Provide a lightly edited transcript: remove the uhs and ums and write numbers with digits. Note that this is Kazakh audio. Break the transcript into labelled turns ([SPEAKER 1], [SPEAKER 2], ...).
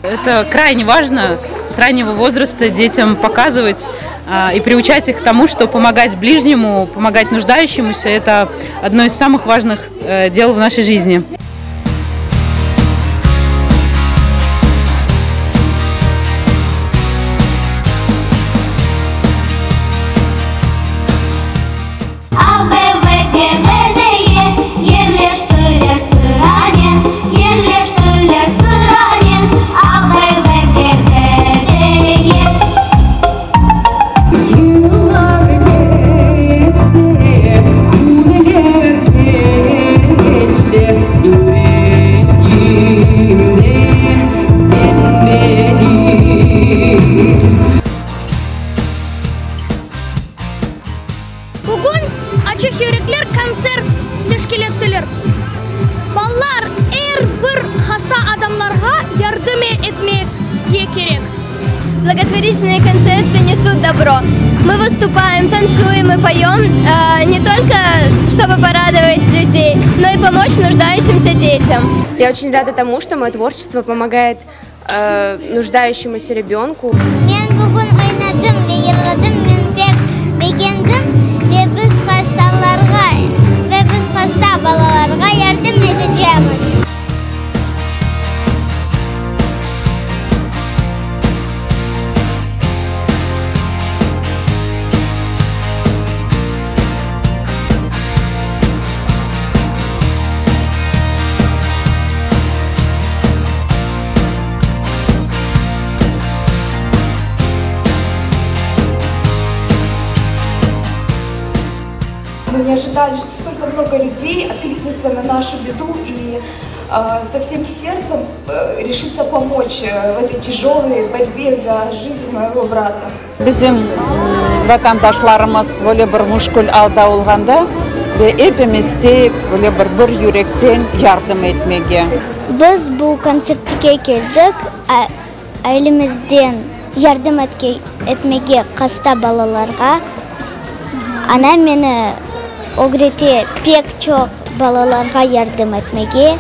[SPEAKER 1] Это крайне важно с раннего возраста детям показывать и приучать их к тому, что помогать ближнему, помогать нуждающемуся – это одно из самых важных дел в нашей жизни.
[SPEAKER 2] Бүгін ачық yüreklер концерт тешкилеттелер. Балалар бір хаста адамларға ярдым етмеге керек.
[SPEAKER 3] Благотворительные концерты несут добро. Мы выступаем, танцуем и поем не только, чтобы порадовать людей, но и помочь нуждающимся детям.
[SPEAKER 4] Я очень рада тому, что мое творчество помогает нуждающемуся ребенку.
[SPEAKER 5] Мы не ожидали, что столько много людей откликнется на нашу беду и со всем сердцем решится помочь в этой тяжелой борьбе за жизнь моего брата.
[SPEAKER 6] Bizim vatandaşlarımız böyle bir müşkül alda olganda ve hepimiz sevip böyle bir yürekten yardım etmeye.
[SPEAKER 7] Biz bu konsertga keldik. Ailemizden yardım etmeye hasta balalarga. Ana meni o'g'reti pek çok balalarga yardım etmeye.